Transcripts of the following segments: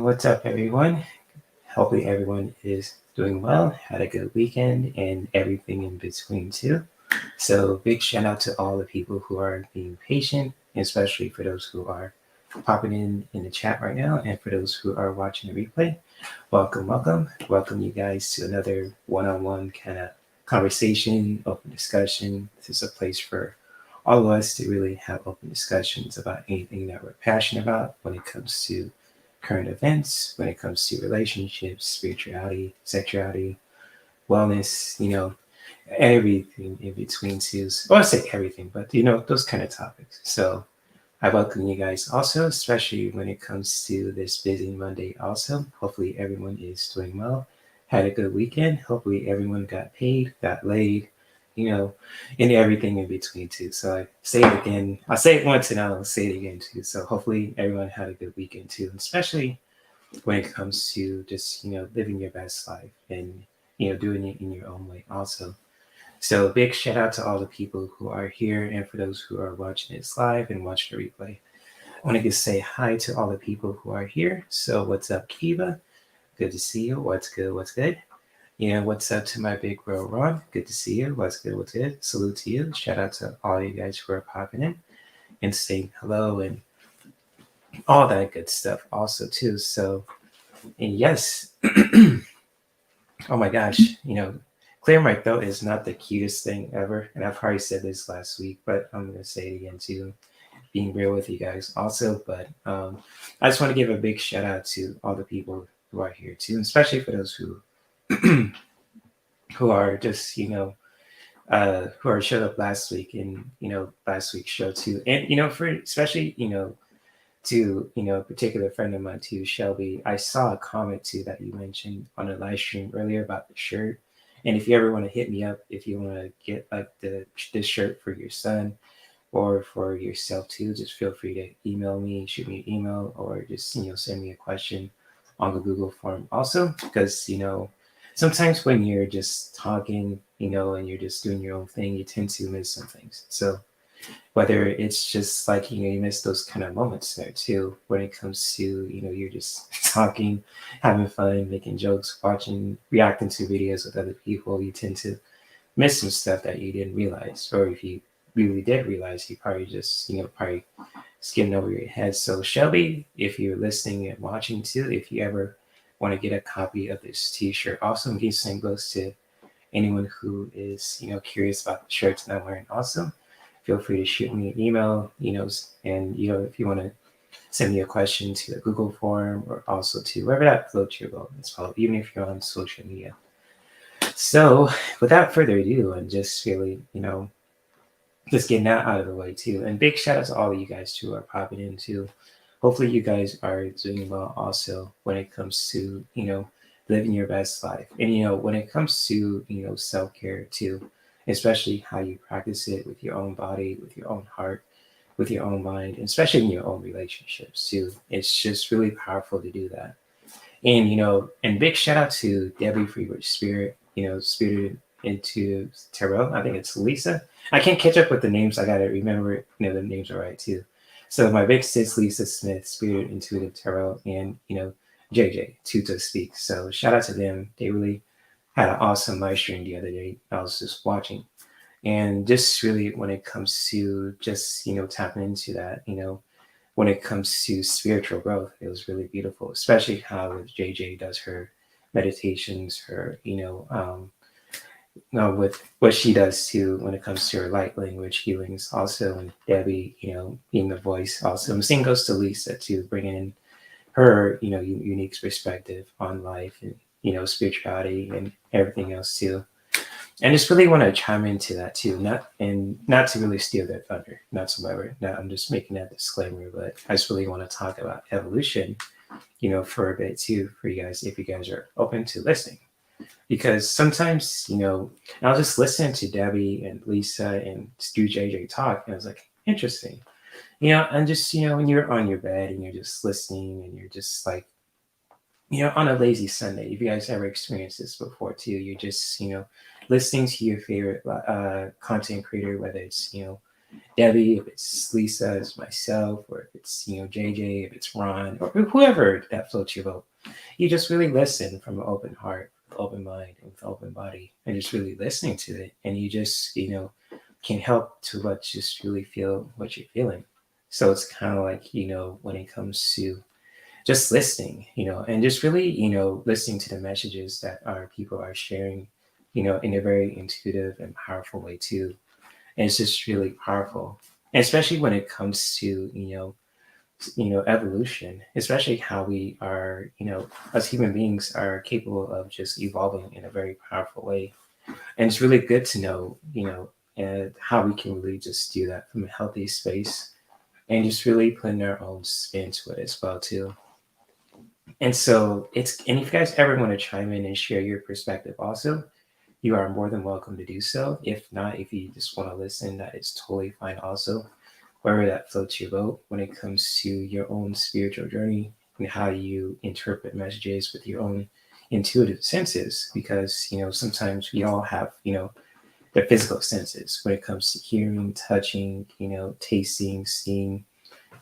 What's up, everyone? Hopefully, everyone is doing well, had a good weekend, and everything in between, too. So, big shout out to all the people who are being patient, especially for those who are popping in the chat right now, and for those who are watching the replay. Welcome, welcome. Welcome, you guys, to another one on one kind of conversation, open discussion. This is a place for all of us to really have open discussions about anything that we're passionate about when it comes to current events, when it comes to relationships, spirituality, sexuality, wellness, everything in between too. Well, I say everything, but those kind of topics. So I welcome you guys also, especially when it comes to this busy Monday also. Hopefully everyone is doing well, had a good weekend. Hopefully everyone got paid, got laid, you know, and everything in between too. So I say it again. I say it once and I'll say it again too. So hopefully everyone had a good weekend too, especially when it comes to just, living your best life and, doing it in your own way also. So big shout out to all the people who are here and for those who are watching this live and watching the replay. I want to just say hi to all the people who are here. So what's up, Kiva? Good to see you. What's good? What's good? What's up to my big bro Ron? Good to see you. What's good? What's good? Salute to you. Shout out to all you guys who are popping in and saying hello and all that good stuff also too. So and yes, oh my gosh, clear my throat is not the cutest thing ever. And I've probably said this last week, but I'm going to say it again too, being real with you guys also. But I just want to give a big shout out to all the people who are here too, especially for those who who are just, who are showed up last week and, last week's show too. And, for especially, to, a particular friend of mine too, Shelby, I saw a comment too that you mentioned on a live stream earlier about the shirt. And if you ever want to hit me up, if you want to get like this shirt for your son or for yourself too, just feel free to email me, shoot me an email, or just send me a question on the Google form. Also, because sometimes when you're just talking, and you're just doing your own thing, you tend to miss some things. So whether it's just like you miss those kind of moments there too when it comes to you're just talking, having fun, making jokes, watching, reacting to videos with other people, you tend to miss some stuff that you didn't realize, or if you really did realize, you probably just probably skimming over your head. So Shelby, if you're listening and watching too, if you ever want to get a copy of this t-shirt, also the same goes to anyone who is curious about the shirts that I'm wearing also, feel free to shoot me an email, and if you want to send me a question to the Google form or also to wherever that floats your boat as well, even if you're on social media. So without further ado, I'm just really, just getting that out of the way too. And big shout out to all of you guys who are popping in too. Hopefully you guys are doing well also when it comes to, living your best life. And when it comes to, self-care too, especially how you practice it with your own body, with your own heart, with your own mind, and especially in your own relationships too. It's just really powerful to do that. And and big shout out to Debbie for your spirit, spirited into tarot. I think it's Lisa. I can't catch up with the names. I gotta remember, the names are right too. So my big sis Lisa Smith, Spirit Intuitive Tarot, and JJ Tuta Speak. So shout out to them. They really had an awesome live stream the other day. I was just watching, and just really when it comes to just tapping into that, when it comes to spiritual growth, it was really beautiful, especially how JJ does her meditations, her with what she does too when it comes to her light language healings. Also, and Debbie, being the voice. Also, and same goes to Lisa too, bringing in her unique perspective on life and spirituality and everything else too. And just really want to chime into that too, not to really steal their thunder, not whatsoever. No, I'm just making that disclaimer, but I just really want to talk about evolution, for a bit too, for you guys, if you guys are open to listening. Because sometimes, I was just listening to Debbie and Lisa and Stu JJ talk, and I was like, interesting. And just, when you're on your bed and you're just listening and you're just like, on a lazy Sunday, if you guys ever experienced this before too, you're just, listening to your favorite content creator, whether it's, Debbie, if it's Lisa, it's myself, or if it's, JJ, if it's Ron, or whoever that floats your boat. You just really listen from an open heart, open mind, and with open body, and just really listening to it. And you just, can help to let just really feel what you're feeling. So it's kind of like, when it comes to just listening, and just really, listening to the messages that our people are sharing, in a very intuitive and powerful way too. And it's just really powerful, and especially when it comes to, evolution, especially how we are, as human beings are capable of just evolving in a very powerful way. And it's really good to know, and how we can really just do that from a healthy space and just really putting our own spin to it as well too. And so and if you guys ever want to chime in and share your perspective also, you are more than welcome to do so. If not, if you just want to listen, that is totally fine also. Wherever that floats your boat when it comes to your own spiritual journey and how you interpret messages with your own intuitive senses. Because, sometimes we all have, the physical senses when it comes to hearing, touching, tasting, seeing,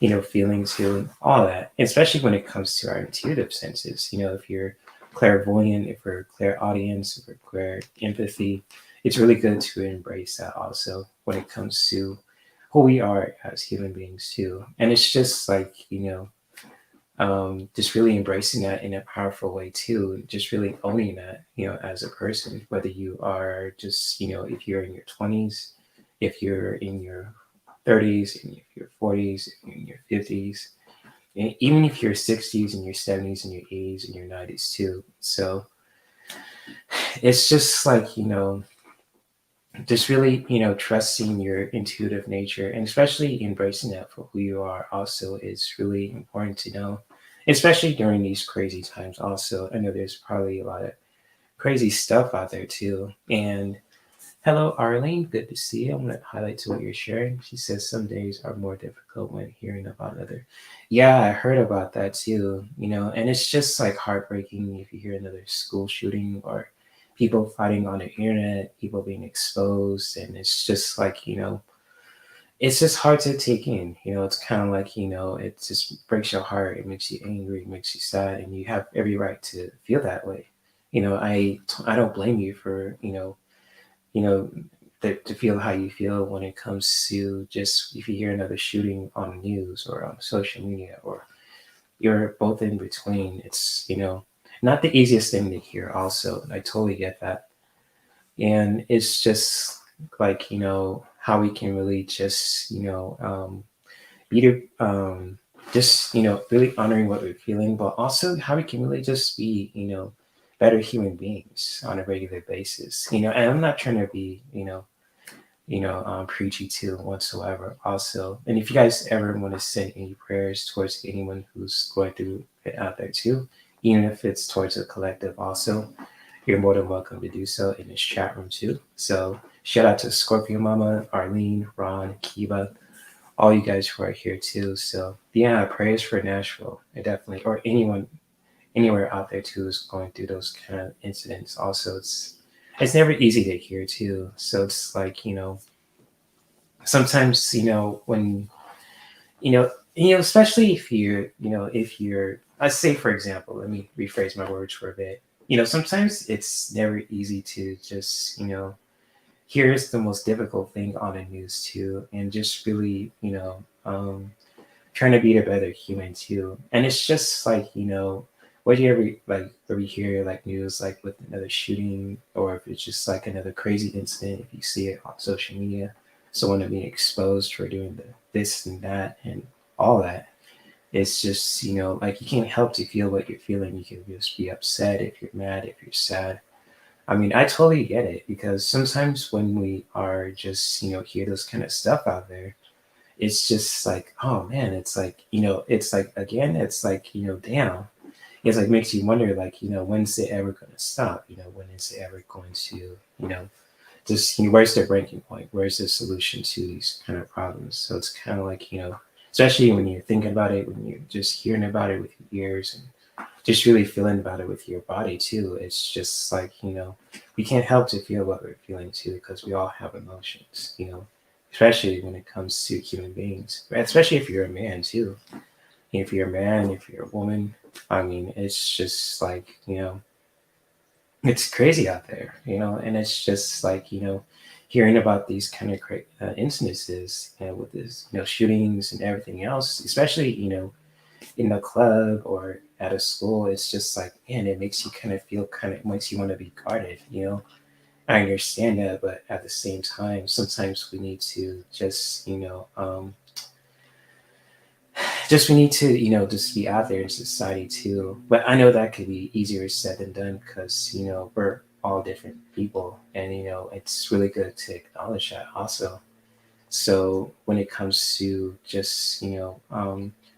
feelings, feeling, all that. Especially when it comes to our intuitive senses. If you're clairvoyant, if we're clairaudience, if we're clair empathy, it's really good to embrace that also when it comes to who we are as human beings too. And it's just like, just really embracing that in a powerful way too. Just really owning that, as a person, whether you are just, if you're in your 20s, if you're in your 30s, and if you're 40s, if you're in your 50s, and even if you're 60s and your 70s and your 80s and your 90s too. So it's just like, just really, trusting your intuitive nature and especially embracing that for who you are also is really important to know, especially during these crazy times. Also, I know there's probably a lot of crazy stuff out there too. And hello, Arlene. Good to see you. I'm going to highlight to what you're sharing. She says some days are more difficult when hearing about other. Yeah, I heard about that too. And it's just like heartbreaking if you hear another school shooting or people fighting on the internet, people being exposed. And it's just like, it's just hard to take in. It's kind of like, it just breaks your heart. It makes you angry, it makes you sad. And you have every right to feel that way. I don't blame you for, you know, to feel how you feel when it comes to just if you hear another shooting on the news or on social media or you're both in between. It's, not the easiest thing to hear also. And I totally get that. And it's just like, how we can really just, be the, just, really honoring what we're feeling, but also how we can really just be, better human beings on a regular basis, and I'm not trying to be, preachy too whatsoever also. And if you guys ever want to send any prayers towards anyone who's going through it out there too, even if it's towards a collective also, you're more than welcome to do so in this chat room too. So shout out to Scorpio Mama, Arlene, Ron, Kiba, all you guys who are here too. So yeah, prayers for Nashville. I definitely, or anyone anywhere out there too is going through those kind of incidents. Also, it's never easy to hear too. So it's like, sometimes, when, especially if you're, let's say for example, let me rephrase my words for a bit. Sometimes it's never easy to just, here's the most difficult thing on the news too, and just really, trying to be a better human too. And it's just like, what do you ever like where we hear like news like with another shooting or if it's just like another crazy incident, if you see it on social media, someone being exposed for doing this and that and all that. It's just, like you can't help to feel what you're feeling. You can just be upset if you're mad, if you're sad. I mean, I totally get it because sometimes when we are just, hear those kind of stuff out there, it's just like, oh man, it's like, it's like, again, it's like, damn. It's like makes you wonder, like, when's it ever going to stop? When is it ever going to, just, where's the breaking point? Where's the solution to these kind of problems? So it's kind of like, especially when you're thinking about it, when you're just hearing about it with your ears and just really feeling about it with your body too. It's just like, we can't help to feel what we're feeling too because we all have emotions, especially when it comes to human beings, especially if you're a man too. If you're a man, if you're a woman, I mean, it's just like, it's crazy out there, and it's just like, hearing about these kind of incidences, with this, shootings and everything else, especially, in a club or at a school, it's just like, man, it makes you kind of feel makes you want to be guarded, I understand that, but at the same time, sometimes we need to just, just we need to, just be out there in society too. But I know that could be easier said than done because, we're all different people, and it's really good to acknowledge that also. So when it comes to just,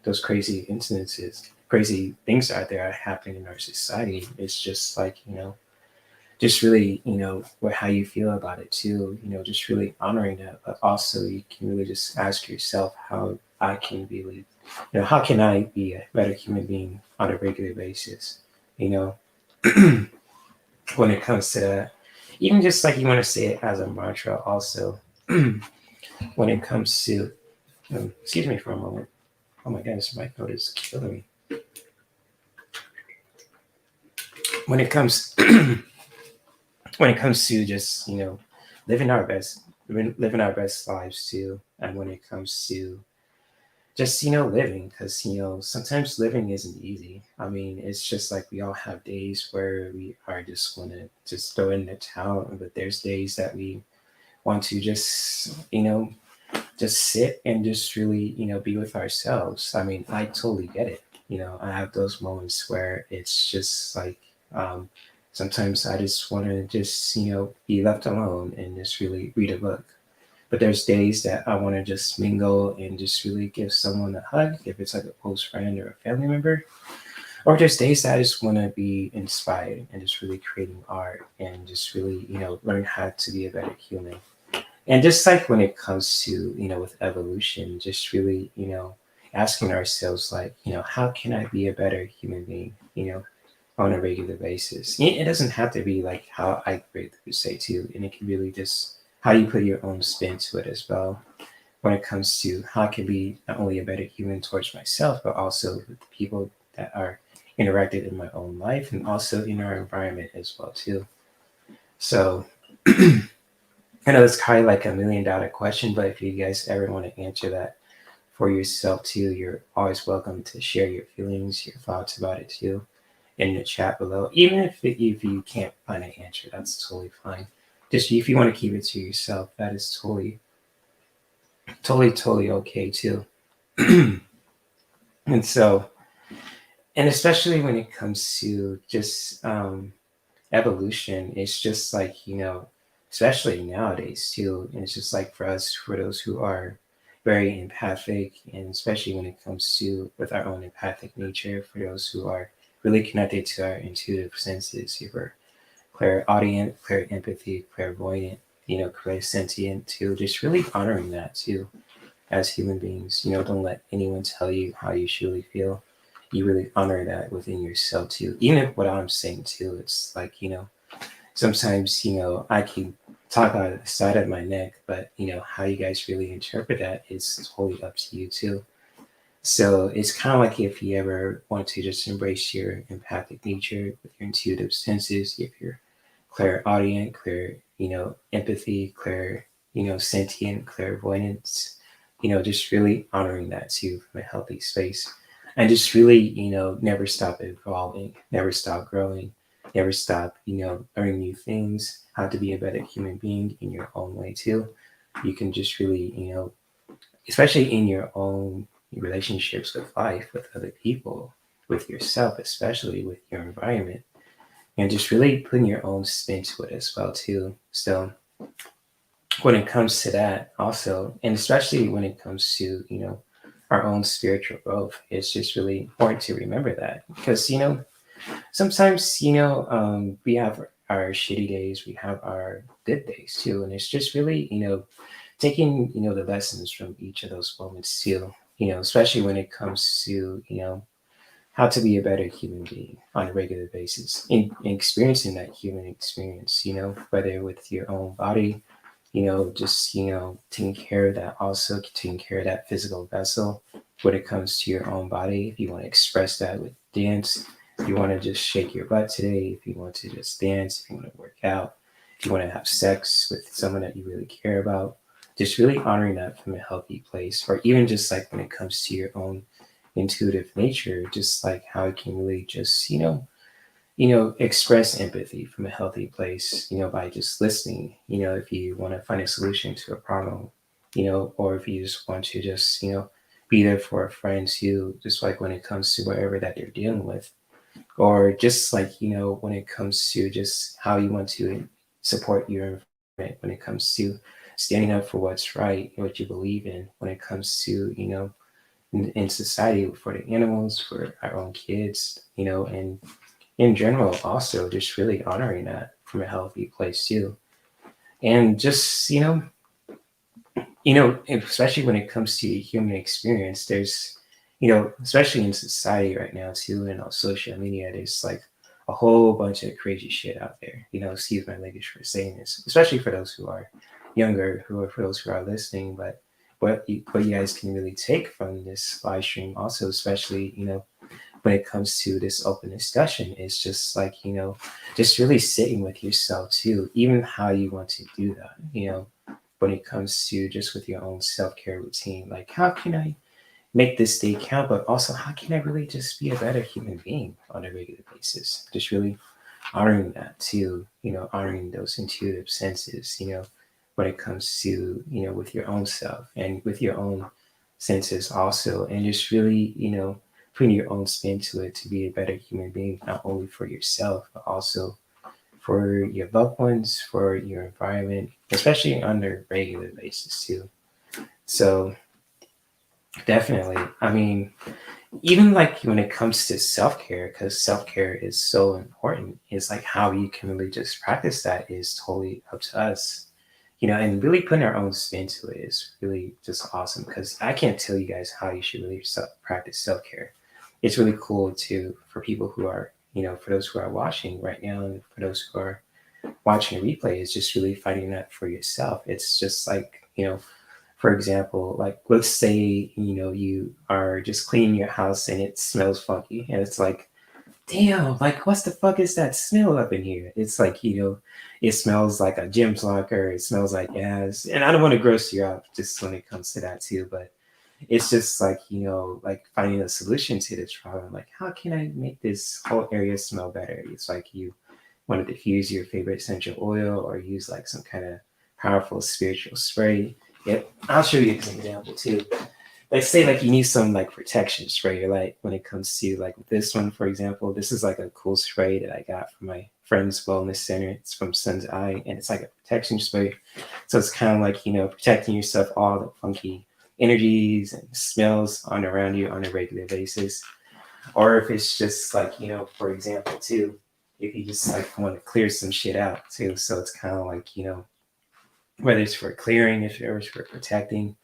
those crazy incidences, crazy things out there are happening in our society, it's just like, just really, what how you feel about it too, just really honoring that. But also you can really just ask yourself how I can be, how can I be a better human being on a regular basis, you know, when it comes to that. Even just like you want to say it as a mantra also, when it comes to, excuse me for a moment. Oh my goodness, my throat is killing me. When it comes, when it comes to just, living our best, living our best lives too. And when it comes to just, living, because, sometimes living isn't easy. I mean, it's just like we all have days where we are just want to just throw in the towel, but there's days that we want to just, just sit and just really, be with ourselves. I mean, I totally get it. I have those moments where it's just like, um, sometimes I just want to just, be left alone and just really read a book. But there's days that I want to just mingle and just really give someone a hug, if it's like a close friend or a family member. Or there's days that I just want to be inspired and just really creating art and just really, learn how to be a better human. And just like when it comes to, with evolution, just really, asking ourselves, like, how can I be a better human being, on a regular basis? It doesn't have to be like how I would say too, and it can really just how you put your own spin to it as well. When it comes to how I can be not only a better human towards myself, but also with the people that are interacted in my own life and also in our environment as well too. So I know it's kind of like $1 million question, but if you guys ever want to answer that for yourself too, you're always welcome to share your feelings, your thoughts about it too, in the chat below. Even if you can't find an answer, that's totally fine. Just if you want to keep it to yourself, that is totally okay too. And so, and especially when it comes to just evolution, it's just like, especially nowadays too, and it's just like for us, for those who are very empathic, and especially when it comes to with our own empathic nature, for those who are really connected to our intuitive senses, if we're clairaudient, clair empathy, clairvoyant, clairsentient too, just really honoring that too as human beings. Don't let anyone tell you how you truly feel. You really honor that within yourself too. Even if what I'm saying too, it's like, sometimes, I can talk out of the side of my neck, but how you guys really interpret that is totally up to you too. So it's kind of like if you ever want to just embrace your empathic nature with your intuitive senses, if you're clairaudient, clear, empathy, clear, sentient, clairvoyance, just really honoring that too from a healthy space. And just really, never stop evolving, never stop growing, never stop, learning new things, how to be a better human being in your own way too. You can just really, especially in your own relationships with life, with other people, with yourself, especially with your environment, and just really putting your own spin to it as well too. So when it comes to that also, and especially when it comes to, our own spiritual growth, it's just really important to remember that because, sometimes, we have our shitty days, we have our good days too. And it's just really, taking, the lessons from each of those moments too, especially when it comes to, how to be a better human being on a regular basis in experiencing that human experience, whether with your own body, just, taking care of that, also taking care of that physical vessel when it comes to your own body. If you want to express that with dance, if you want to just shake your butt today, if you want to just dance, if you want to work out, if you want to have sex with someone that you really care about, just really honoring that from a healthy place. Or even just like when it comes to your own intuitive nature, just like how it can really just, express empathy from a healthy place, by just listening, if you want to find a solution to a problem, or if you just want to just, be there for a friend too, just like when it comes to whatever that they're dealing with, or just like, when it comes to just how you want to support your environment, when it comes to standing up for what's right, what you believe in, when it comes to, in society for the animals, for our own kids, and in general, also just really honoring that from a healthy place too. And just, especially when it comes to human experience, there's, especially in society right now too, and on social media, there's like a whole bunch of crazy shit out there. Excuse my language for saying this, especially for those who are younger, for those who are listening. But what you guys can really take from this live stream, also, especially, when it comes to this open discussion, is just like, just really sitting with yourself too, even how you want to do that, when it comes to just with your own self-care routine. Like, how can I make this day count, but also how can I really just be a better human being on a regular basis? Just really honoring that too, honoring those intuitive senses, when it comes to, with your own self and with your own senses also, and just really, putting your own spin to it to be a better human being, not only for yourself, but also for your loved ones, for your environment, especially on a regular basis too. So definitely, I mean, even like when it comes to self-care, because self-care is so important, is like how you can really just practice that is totally up to us. And really putting our own spin to it is really just awesome, because I can't tell you guys how you should really practice self-care. It's really cool to for people who are, for those who are watching right now, and for those who are watching a replay, is just really finding that for yourself. It's just like, for example, like let's say, you are just cleaning your house and it smells funky, and it's like, damn, like what the fuck is that smell up in here? It's like, it smells like a gym locker, it smells like gas. And I don't want to gross you out just when it comes to that too, but it's just like, like finding a solution to this problem. Like, how can I make this whole area smell better? It's like you want to diffuse your favorite essential oil, or use like some kind of powerful spiritual spray. Yep, I'll show you an example too. Like say like you need some like protection spray, like when it comes to like this one, for example. This is like a cool spray that I got from my friend's wellness center. It's from Sun's Eye, and it's like a protection spray. So it's kind of like, protecting yourself all the funky energies and smells on around you on a regular basis. Or if it's just like, for example too, if you just like want to clear some shit out too. So it's kind of like, whether it's for clearing, if it's for protecting,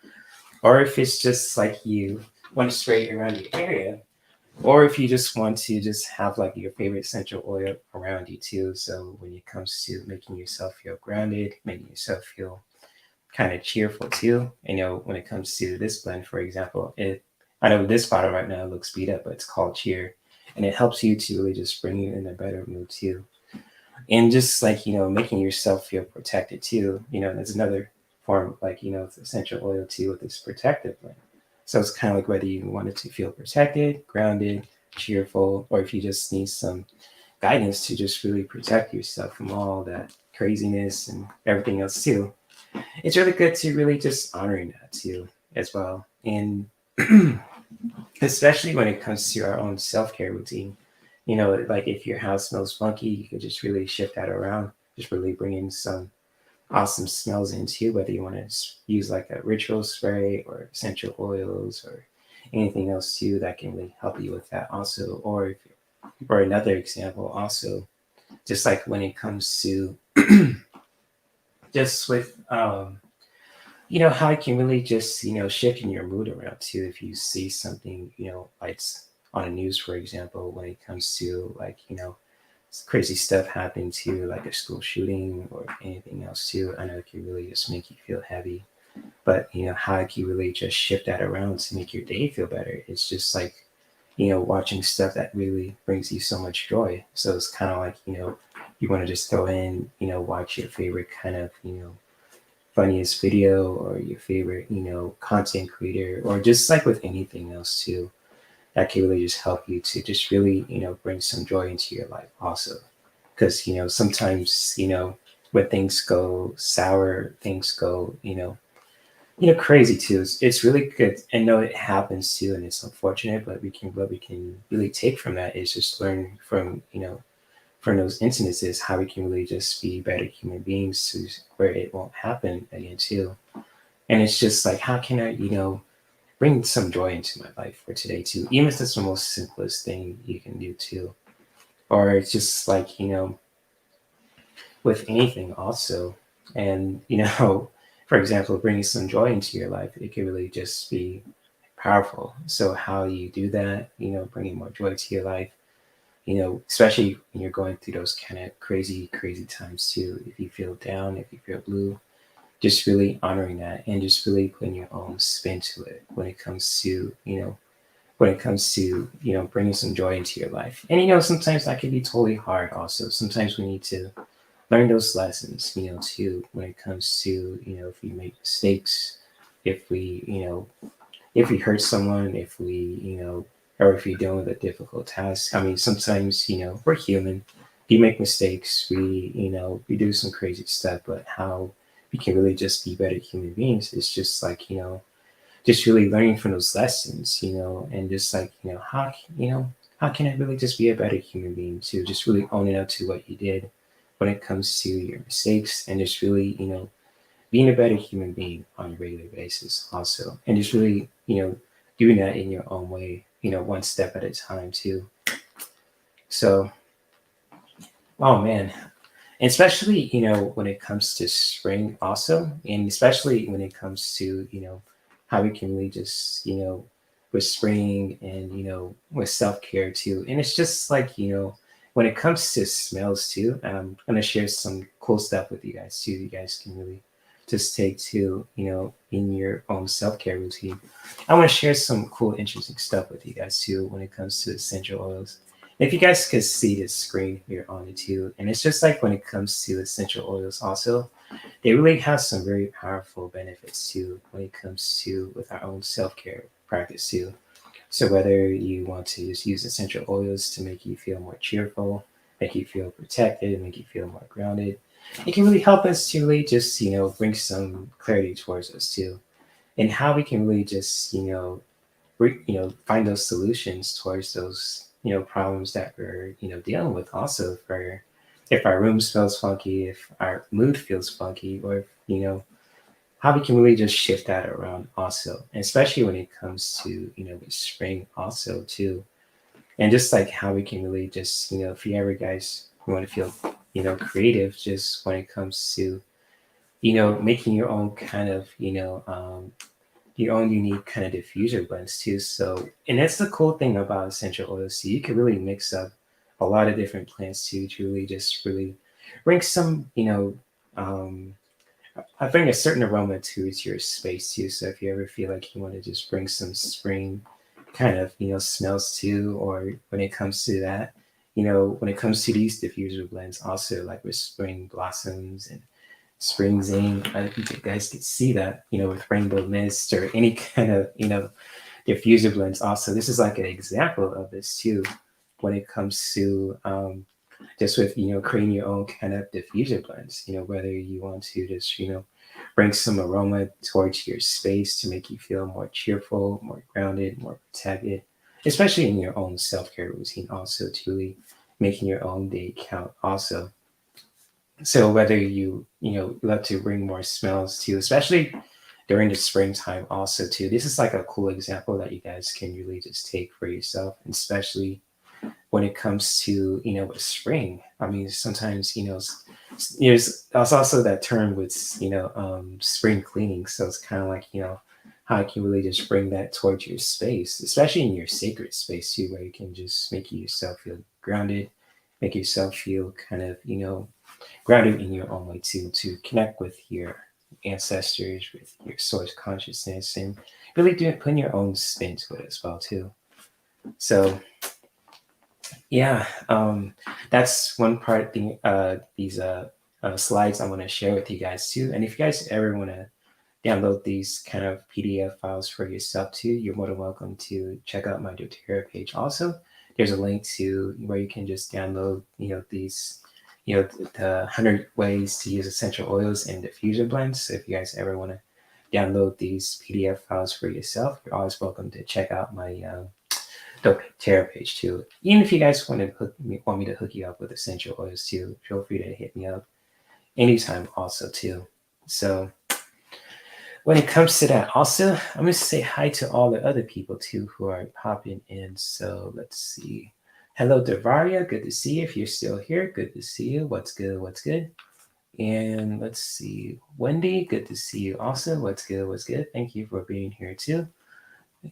or if it's just like you want to spray it around your area, or if you just want to just have like your favorite essential oil around you too. So when it comes to making yourself feel grounded, making yourself feel kind of cheerful too. When it comes to this blend, for example, I know this bottle right now looks beat up, but it's called Cheer, and it helps you to really just bring you in a better mood too. And just like, making yourself feel protected too. That's another form, like, essential oil too, with this protective blend. So it's kind of like whether you wanted to feel protected, grounded, cheerful, or if you just need some guidance to just really protect yourself from all that craziness and everything else too. It's really good to really just honoring that too as well. And especially when it comes to our own self-care routine, like if your house smells funky, you could just really shift that around, just really bring in some awesome smells into, whether you want to use like a ritual spray or essential oils or anything else too that can really help you with that also. Or if, or another example also, just like when it comes to just with how it can really just, shifting your mood around too. If you see something, like on the news, for example, when it comes to like, crazy stuff happen to you, like a school shooting or anything else too, I know it can really just make you feel heavy. But how can you really just shift that around to make your day feel better? It's just like watching stuff that really brings you so much joy. So it's kind of like you want to just go in, watch your favorite kind of funniest video or your favorite content creator, or just like with anything else too, that can really just help you to just really bring some joy into your life also. Because sometimes when things go sour, things go crazy too. It's really good. And no, it happens too, and it's unfortunate. But what we can really take from that is just learn from from those incidences how we can really just be better human beings to where it won't happen again too. And it's just like, how can I bring some joy into my life for today too, even if it's the most simplest thing you can do too. Or it's just like with anything also. And for example, bringing some joy into your life, it can really just be powerful. So how you do that, bringing more joy to your life, especially when you're going through those kind of crazy times too. If you feel down, if you feel blue, just really honoring that and just really putting your own spin to it when it comes to bringing some joy into your life. And sometimes that can be totally hard also. Sometimes we need to learn those lessons, too, when it comes to, if we make mistakes, if we, if we hurt someone, if we, or if you're dealing with a difficult task. I mean, sometimes, we're human. We make mistakes. We do some crazy stuff, but how we can really just be better human beings is just like, just really learning from those lessons, and just like, how can I really just be a better human being to just really owning up to what you did when it comes to your mistakes, and just really, being a better human being on a regular basis also. And just really, doing that in your own way, one step at a time too. So, oh man. And especially, when it comes to spring also, and especially when it comes to, how we can really just, with spring and, with self-care too. And it's just like, when it comes to smells too, I'm going to share some cool stuff with you guys too. You guys can really just take to, in your own self-care routine. I want to share some cool, interesting stuff with you guys too when it comes to essential oils. If you guys could see the screen here on it too, and it's just like when it comes to essential oils also, they really have some very powerful benefits too when it comes to with our own self-care practice too. So whether you want to just use essential oils to make you feel more cheerful, make you feel protected, make you feel more grounded, it can really help us to really just, bring some clarity towards us too. And how we can really just, find those solutions towards those, problems that we're, dealing with also for if our room smells funky, if our mood feels funky, or if, how we can really just shift that around also, and especially when it comes to the spring also too, and just like how we can really just if you ever guys want to feel creative, just when it comes to making your own kind of your own unique kind of diffuser blends too. So, and that's the cool thing about essential oils. So you can really mix up a lot of different plants too to really just really bring some um I bring a certain aroma to your space too. So if you ever feel like you want to just bring some spring kind of smells too, or when it comes to that, when it comes to these diffuser blends, also like with spring blossoms and spring zing, you guys can see that with rainbow mist or any kind of diffuser blends. Also, this is like an example of this too, when it comes to just with creating your own kind of diffuser blends, whether you want to just bring some aroma towards your space to make you feel more cheerful, more grounded, more protected, especially in your own self-care routine also, to really making your own day count also. So whether you love to bring more smells too, especially during the springtime also too, this is like a cool example that you guys can really just take for yourself, especially when it comes to with spring. I mean, sometimes there's also that term with spring cleaning. So it's kind of like how you can really just bring that towards your space, especially in your sacred space too, where you can just make yourself feel grounded, make yourself feel kind of, grounded in your own way too, to connect with your ancestors, with your source consciousness, and really putting your own spin to it as well too. So yeah, that's one part. These slides I want to share with you guys too. And if you guys ever want to download these kind of PDF files for yourself too, you're more than welcome to check out my doTERRA page. Also, there's a link to where you can just download, these, the 100 ways to use essential oils and diffuser blends. So if you guys ever want to download these PDF files for yourself, you're always welcome to check out my doTERRA page too. Even if you guys want me to hook you up with essential oils too, feel free to hit me up anytime also too. So when it comes to that, also, I'm going to say hi to all the other people too who are popping in. So let's see. Hello, Devaria. Good to see you. If you're still here, good to see you. What's good? What's good? And let's see. Wendy, good to see you also. What's good? What's good? Thank you for being here too.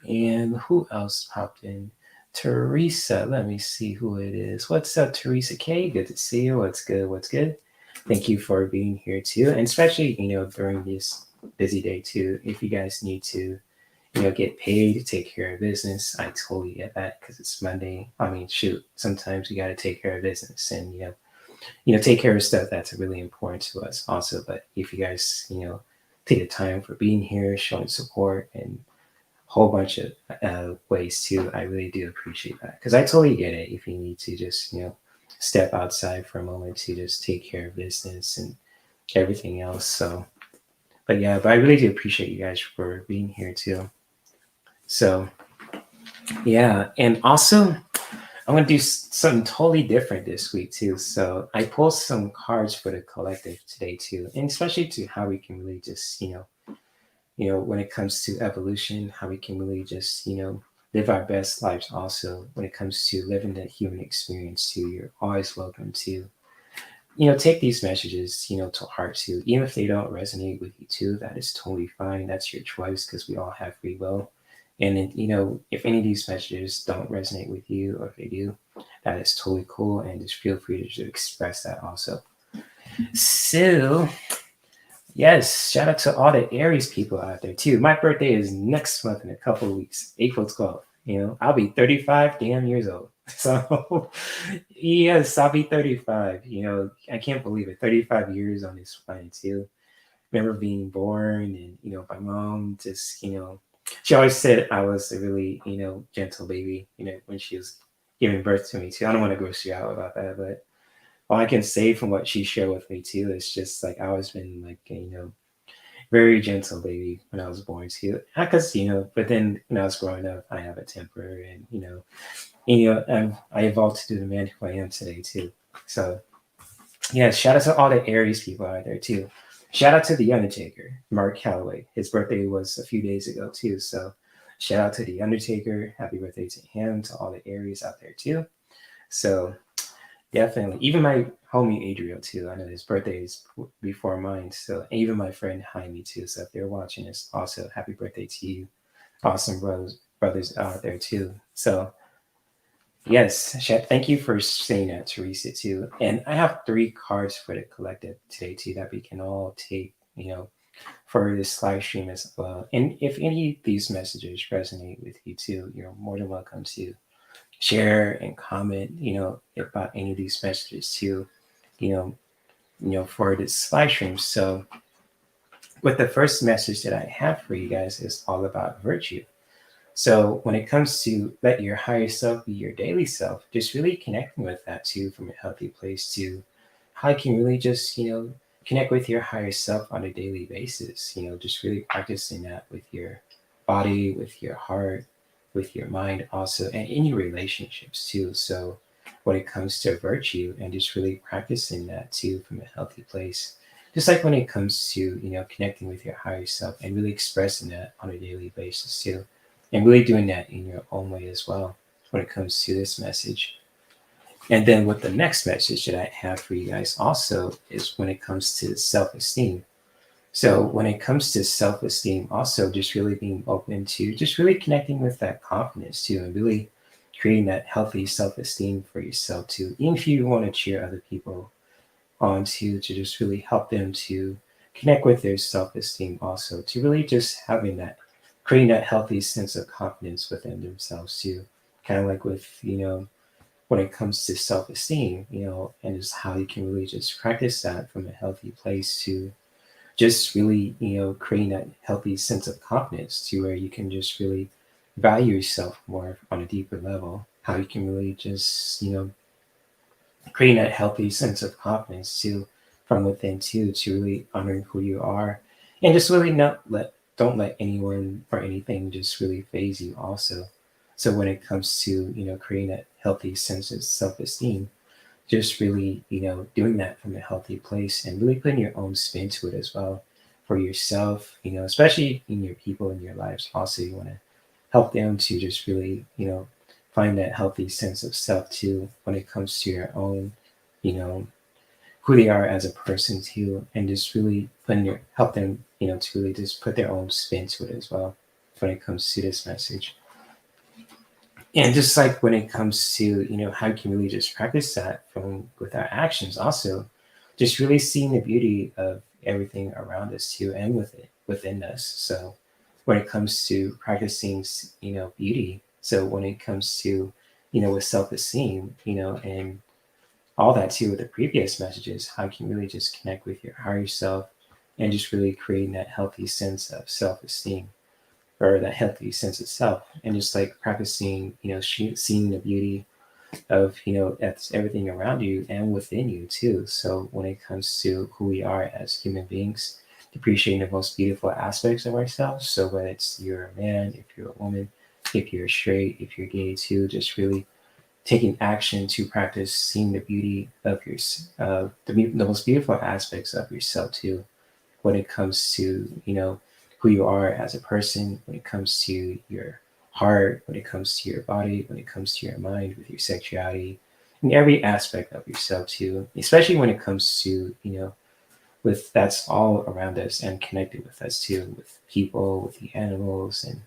And who else popped in? Teresa. Let me see who it is. What's up, Teresa K? Good to see you. What's good? What's good? Thank you for being here too. And especially, during this busy day too, if you guys need to, get paid to take care of business, I totally get that because it's Monday. I mean, shoot, sometimes you got to take care of business and, take care of stuff that's really important to us also. But if you guys, take the time for being here, showing support, and whole bunch of ways too, I really do appreciate that because I totally get it. If you need to just, step outside for a moment to just take care of business and everything else. So, but I really do appreciate you guys for being here too. So, yeah, and also I'm gonna do something totally different this week too. So I pulled some cards for the collective today too, and especially to how we can really just, when it comes to evolution, how we can really just, live our best lives. Also, when it comes to living the human experience too, you're always welcome to, take these messages, to heart too. Even if they don't resonate with you too, that is totally fine. That's your choice because we all have free will. And then, if any of these messages don't resonate with you, or if they do, that is totally cool. And just feel free to just express that also. So, yes, shout out to all the Aries people out there too. My birthday is next month in a couple of weeks, April 12th. I'll be 35 damn years old. So, yes, I'll be 35. I can't believe it. 35 years on this planet too. Remember being born, and my mom just she always said I was a really gentle baby. When she was giving birth to me too. I don't want to gross you out about that, but all I can say from what she shared with me too is just like I always been like very gentle baby when I was born too. Because but then when I was growing up, I have a temper, and I evolved to the man who I am today too. So yeah, shout out to all the Aries people out there too. Shout out to the Undertaker, Mark Calloway. His birthday was a few days ago too. So shout out to the Undertaker. Happy birthday to him, to all the Aries out there too. So definitely, even my homie Adriel too. I know his birthday is before mine. So even my friend Jaime too. So if they're watching this, also happy birthday to you, awesome brothers out there too. So yes, thank you for saying that, Teresa, too. And I have 3 cards for the collective today, too, that we can all take, for this live stream as well. And if any of these messages resonate with you, too, you're more than welcome to share and comment, about any of these messages, too, for this live stream. So, with the first message that I have for you guys is all about virtue. So when it comes to let your higher self be your daily self, just really connecting with that too from a healthy place to how you can really just, connect with your higher self on a daily basis, just really practicing that with your body, with your heart, with your mind also, and in your relationships too. So when it comes to virtue and just really practicing that too from a healthy place, just like when it comes to, connecting with your higher self and really expressing that on a daily basis too, and really doing that in your own way as well when it comes to this message. And then with the next message that I have for you guys also is when it comes to self-esteem. So when it comes to self-esteem, also just really being open to just really connecting with that confidence too, and really creating that healthy self-esteem for yourself too. Even if you want to cheer other people on to just really help them to connect with their self-esteem also, to really just having that, creating that healthy sense of confidence within themselves too. Kind of like with, when it comes to self-esteem, and just how you can really just practice that from a healthy place to just really, creating that healthy sense of confidence to where you can just really value yourself more on a deeper level. How you can really just, creating that healthy sense of confidence too from within too, to really honoring who you are and just really not let don't let anyone or anything just really phase you also. So when it comes to, creating that healthy sense of self-esteem, just really, doing that from a healthy place and really putting your own spin to it as well for yourself, especially in your people in your lives. Also, you want to help them to just really, find that healthy sense of self too when it comes to your own, you know, who they are as a person too, and just really help them, to really just put their own spin to it as well when it comes to this message. And just like when it comes to, how you can really just practice that from with our actions also, just really seeing the beauty of everything around us too and within us. So when it comes to practicing, beauty, so when it comes to, with self-esteem, and all that too with the previous messages, how you can really just connect with your higher self and just really creating that healthy sense of self-esteem or that healthy sense of self, and just like practicing, seeing the beauty of, that's everything around you and within you too. So when it comes to who we are as human beings, appreciating the most beautiful aspects of ourselves. So whether it's you're a man, if you're a woman, if you're straight, if you're gay too, just really taking action to practice seeing the beauty of the most beautiful aspects of yourself too, when it comes to, who you are as a person, when it comes to your heart, when it comes to your body, when it comes to your mind, with your sexuality, and every aspect of yourself too, especially when it comes to, with that's all around us and connected with us too, with people, with the animals, and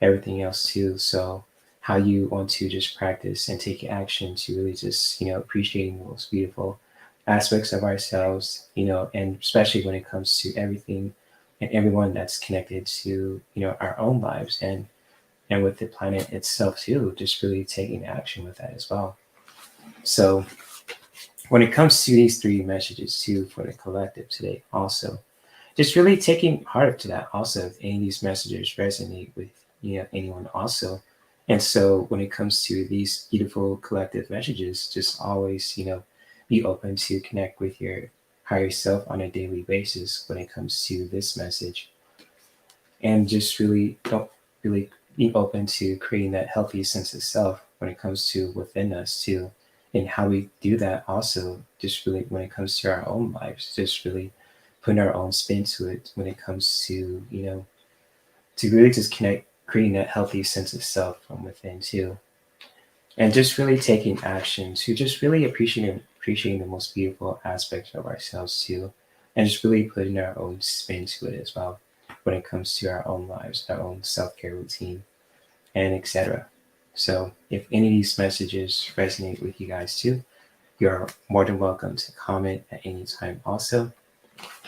everything else too. So how you want to just practice and take action to really just, appreciating the most beautiful aspects of ourselves, and especially when it comes to everything and everyone that's connected to, our own lives and with the planet itself too, just really taking action with that as well. So when it comes to these three messages too for the collective today also, just really taking heart to that also, if any of these messages resonate with, anyone also. And so when it comes to these beautiful collective messages, just always, be open to connect with your higher self on a daily basis when it comes to this message, and just really don't really be open to creating that healthy sense of self when it comes to within us too, and how we do that also, just really when it comes to our own lives, just really putting our own spin to it when it comes to, to really just connect, creating that healthy sense of self from within too, and just really taking action to just really appreciating the most beautiful aspects of ourselves too, and just really putting our own spin to it as well when it comes to our own lives, our own self-care routine, and etc. So if any of these messages resonate with you guys too, you're more than welcome to comment at any time also.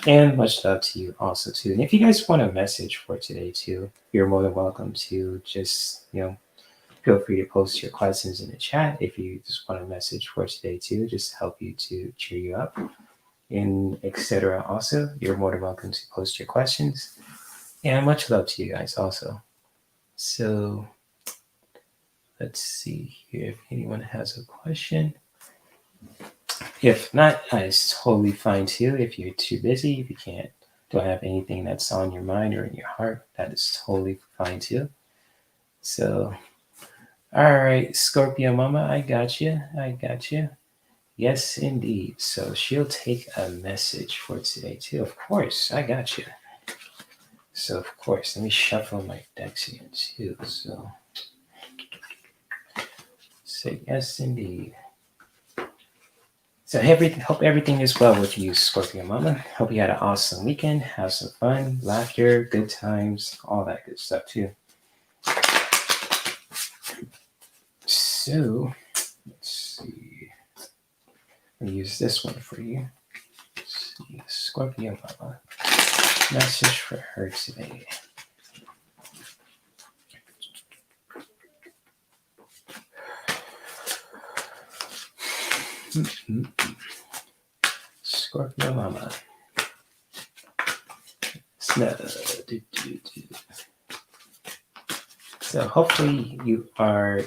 And much love to you also too. And if you guys want a message for today too, you're more than welcome to just, feel free to post your questions in the chat if you just want a message for today too, just help you to cheer you up and etc. Also, you're more than welcome to post your questions. And much love to you guys also. So let's see here if anyone has a question. If not, it's totally fine too. If you're too busy, if you don't have anything that's on your mind or in your heart, that is totally fine too. So, all right, Scorpio Mama, I got you. I got you. Yes, indeed. So she'll take a message for today too. Of course, I got you. So of course, let me shuffle my decks here too. So say yes, indeed. So hope everything is well with you, Scorpio Mama. Hope you had an awesome weekend. Have some fun, laughter, good times, all that good stuff too. So let's see. I'm gonna use this one for you. Let's see. Scorpio Mama. Message for her today. Scorpio Mama. So hopefully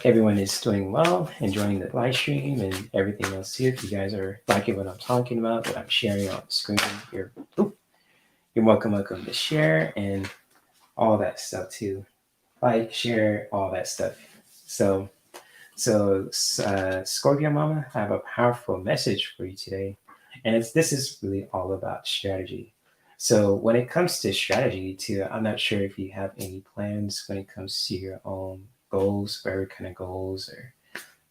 everyone is doing well, enjoying the live stream and everything else too. If you guys are liking what I'm talking about, what I'm sharing on the screen, you're welcome to share and all that stuff too. Like, share, all that stuff. So Scorpio Mama, I have a powerful message for you today, and this is really all about strategy. So when it comes to strategy, too, I'm not sure if you have any plans when it comes to your own goals, whatever kind of goals or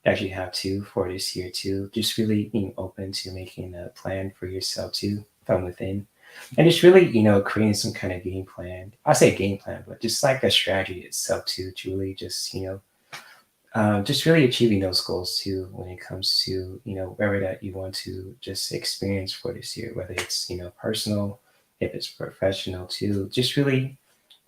that you have too for this year too. Just really being open to making a plan for yourself too from within, and just really creating some kind of game plan. I say game plan, but just like a strategy itself too, to really just really achieving those goals too when it comes to wherever that you want to just experience for this year, whether it's personal, if it's professional too. Just really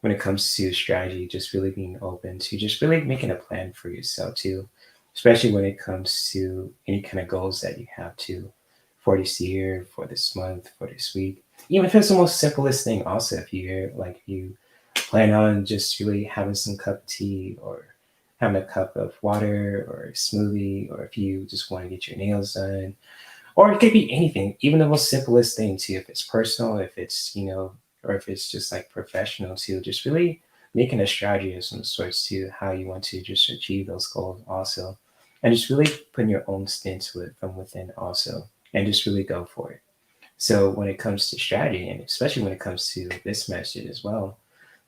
when it comes to strategy, just really being open to just really making a plan for yourself too, especially when it comes to any kind of goals that you have too for this year, for this month, for this week. Even if it's the most simplest thing also, if you plan on just really having some cup of tea or having a cup of water or a smoothie, or if you just want to get your nails done, or it could be anything, even the most simplest thing too. If it's personal, if it's or if it's just like professional too, just really making a strategy of some sorts to how you want to just achieve those goals also, and just really putting your own spin to it from within also, and just really go for it. So when it comes to strategy, and especially when it comes to this message as well,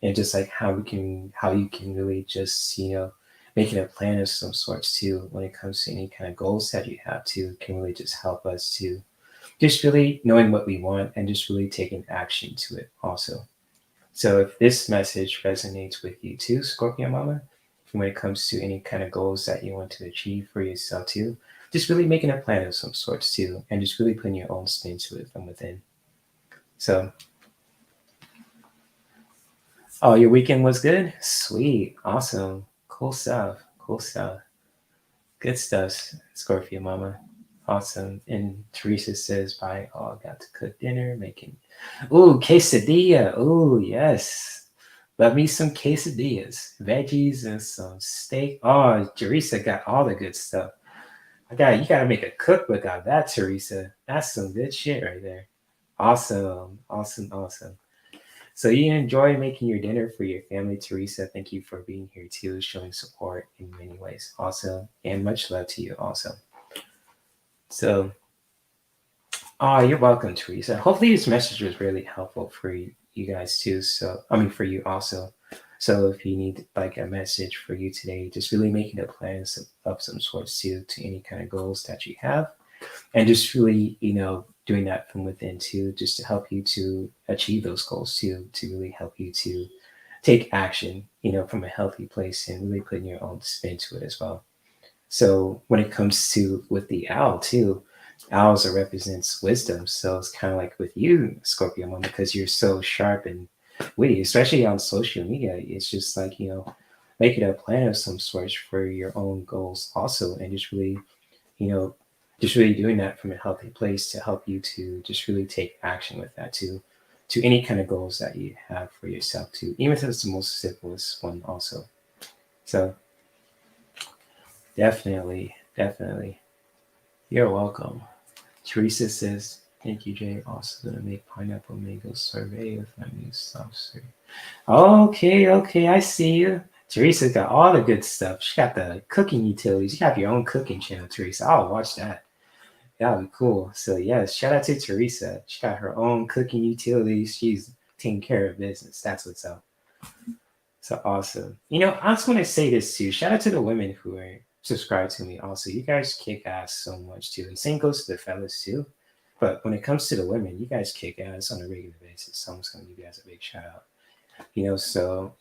and just like how you can really just making a plan of some sorts too when it comes to any kind of goals that you have to can really just help us to just really knowing what we want and just really taking action to it also. So if this message resonates with you too, Scorpio Mama, when it comes to any kind of goals that you want to achieve for yourself too, just really making a plan of some sorts too, and just really putting your own spin to it from within. So, oh, your weekend was good? Sweet. Awesome. Cool stuff. Cool stuff. Good stuff, Scorpio Mama. Awesome. And Teresa says, bye. Oh, got to cook dinner, making. Ooh, quesadilla. Ooh, yes. Love me some quesadillas, veggies, and some steak. Oh, Teresa got all the good stuff. You gotta make a cookbook out of that, Teresa. That's some good shit right there. Awesome. Awesome. Awesome. So you enjoy making your dinner for your family, Teresa. Thank you for being here too, showing support in many ways. Also, and much love to you also. So, oh, you're welcome, Teresa. Hopefully this message was really helpful for you guys too. So, I mean, for you also. So if you need like a message for you today, just really making a plan of some sorts to any kind of goals that you have, and just really doing that from within too, just to help you to achieve those goals too, to really help you to take action from a healthy place and really putting your own spin to it as well. So when it comes to with the owl too, owls represents wisdom. So it's kind of like with you, Scorpio Mama, because you're so sharp and witty, especially on social media. It's just like making a plan of some sort for your own goals also, and you know, just really doing that from a healthy place to help you to just really take action with that too, to any kind of goals that you have for yourself too, even if it's the most simplest one also. So definitely, definitely. You're welcome. Teresa says, thank you, Jay. Also gonna make pineapple mango sorbet with my new soft serve. Okay, okay, I see you. Teresa got all the good stuff. She got the cooking utilities. You have your own cooking channel, Teresa. I'll watch that. That would be cool. So yes, shout out to Teresa. She got her own cooking utilities. She's taking care of business. That's what's up. So awesome. I just want to say this too. Shout out to the women who are subscribed to me. Also, you guys kick ass so much too. And same goes to the fellas too. But when it comes to the women, you guys kick ass on a regular basis. So I'm just gonna give you guys a big shout out. So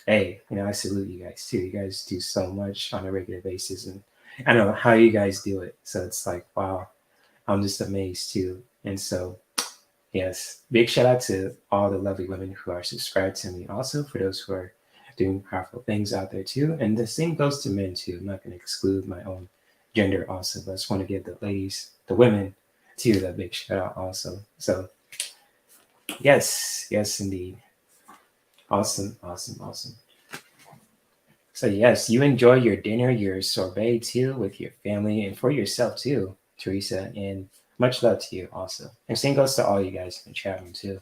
Hey, I salute you guys too. You guys do so much on a regular basis, and I don't know how you guys do it. So it's like, wow, I'm just amazed too. And so, yes, big shout out to all the lovely women who are subscribed to me. Also, for those who are doing powerful things out there too. And the same goes to men too. I'm not going to exclude my own gender also, but I just want to give the ladies, the women, too, that big shout out also. So, yes, yes, indeed. Awesome, awesome, awesome. So, yes, you enjoy your dinner, your sorbet too, with your family and for yourself too, Teresa. And much love to you also. And same goes to all you guys in the chat room too.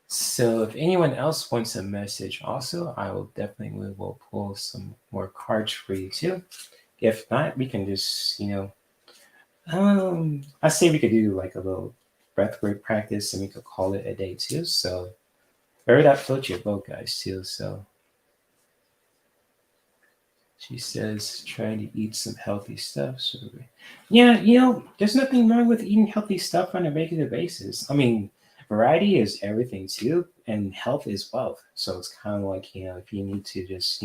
So if anyone else wants a message also, I will definitely we will pull some more cards for you too. If not, we can just, I say we could do like a little breathwork practice and we could call it a day too. So wherever that floats your boat, guys, too. So she says trying to eat some healthy stuff. So yeah, there's nothing wrong with eating healthy stuff on a regular basis. I mean, variety is everything too, and health is wealth. So it's kind of like, if you need to just,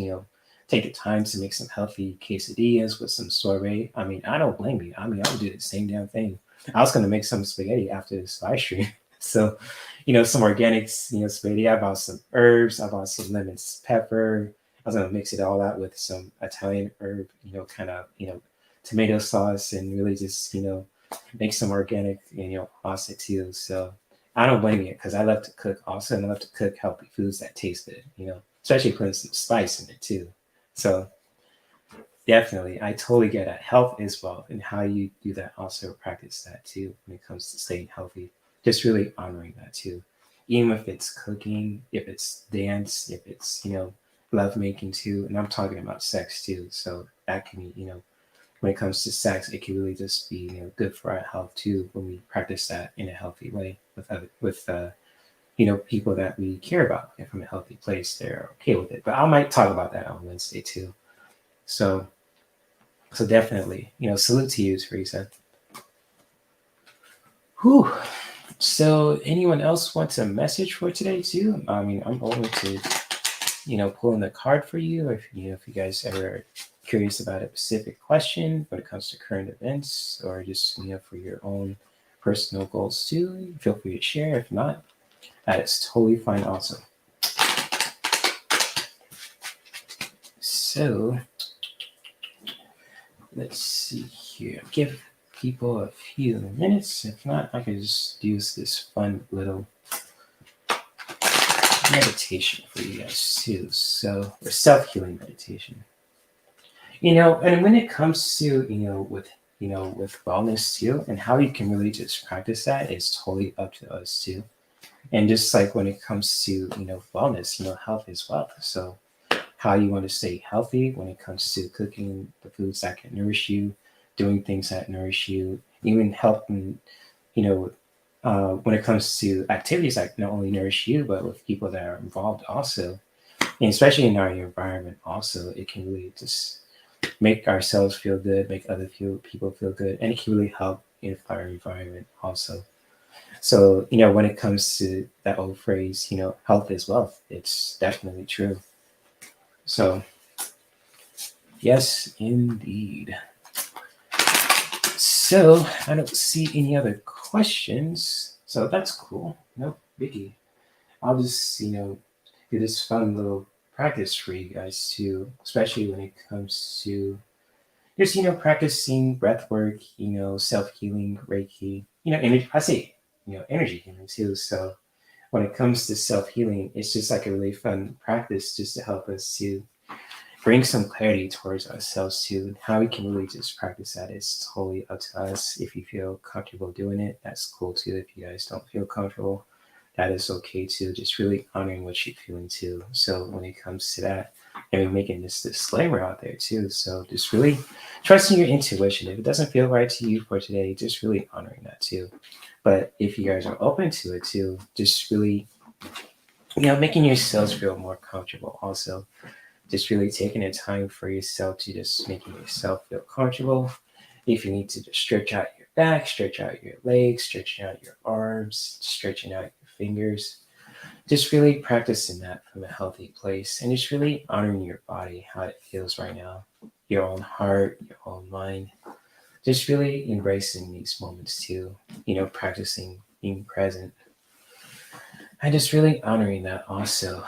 take the time to make some healthy quesadillas with some sorbet. I mean, I don't blame you. I mean, I would do the same damn thing. I was gonna make some spaghetti after this live stream. So, some organic, spaghetti. I bought some herbs. I bought some lemon pepper. I was gonna mix it all out with some Italian herb, kind of, tomato sauce and really just, make some organic, pasta too. So I don't blame you because I love to cook also, and I love to cook healthy foods that taste good, especially putting some spice in it too. So definitely, I totally get that. Health is wealth, and how you do that also practice that too when it comes to staying healthy. Just really honoring that too, even if it's cooking, if it's dance, if it's love making too, and I'm talking about sex too. So that can be when it comes to sex, it can really just be good for our health too when we practice that in a healthy way with other with people that we care about, and from a healthy place, they're okay with it. But I might talk about that on Wednesday too. So definitely, salute to you, Teresa. Whew. So anyone else wants a message for today too? I mean, I'm open to, pulling the card for you. If you guys ever are curious about a specific question when it comes to current events, or just, for your own personal goals too, feel free to share. If not, that is totally fine also. So let's see here. Give people a few minutes. If not, I can just use this fun little meditation for you guys too. So, or self-healing meditation. And when it comes to, with wellness too, and how you can really just practice that is totally up to us too. And just like when it comes to, wellness, health is wealth. So how you want to stay healthy when it comes to cooking the foods that can nourish you, doing things that nourish you, even helping, when it comes to activities that not only nourish you, but with people that are involved also. And especially in our environment also, it can really just make ourselves feel good, make other people feel good, and it can really help in our environment also. So, when it comes to that old phrase, health is wealth, it's definitely true. So, yes, indeed. So, I don't see any other questions. So, that's cool. No biggie. I'll just, do this fun little practice for you guys too, especially when it comes to just, practicing breath work, self healing, Reiki, energy. I say, energy healing too. So, when it comes to self healing, it's just like a really fun practice just to help us to bring some clarity towards ourselves too. How we can really just practice that is totally up to us. If you feel comfortable doing it, that's cool too. If you guys don't feel comfortable, that is okay too. Just really honoring what you're feeling too. So when it comes to that, and we're making this disclaimer out there too. So just really trusting your intuition. If it doesn't feel right to you for today, just really honoring that too. But if you guys are open to it too, just really, making yourselves feel more comfortable also. Just really taking the time for yourself to just making yourself feel comfortable. If you need to just stretch out your back, stretch out your legs, stretching out your arms, stretching out your fingers. Just really practicing that from a healthy place and just really honoring your body, how it feels right now, your own heart, your own mind. Just really embracing these moments too, practicing being present and just really honoring that also.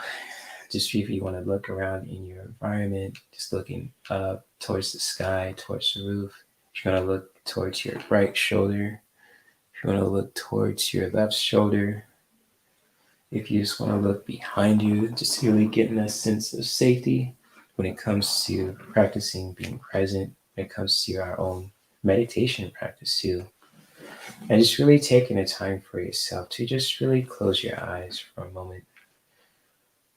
Just if you want to look around in your environment, just looking up towards the sky, towards the roof. If you want to look towards your right shoulder, if you want to look towards your left shoulder, if you just want to look behind you, just really getting a sense of safety when it comes to practicing being present, when it comes to our own meditation practice too. And just really taking the time for yourself to just really close your eyes for a moment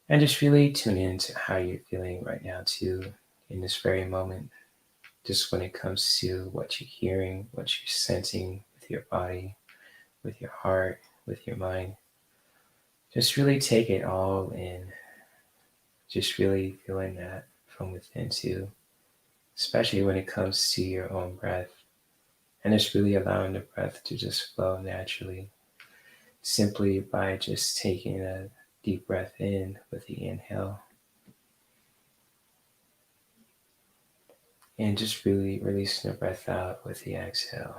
and just really tune in to how you're feeling right now too in this very moment. Just when it comes to what you're hearing, what you're sensing with your body, with your heart, with your mind. Just really take it all in. Just really feeling that from within too, especially when it comes to your own breath. And just really allowing the breath to just flow naturally, simply by just taking a deep breath in with the inhale and just really releasing the breath out with the exhale.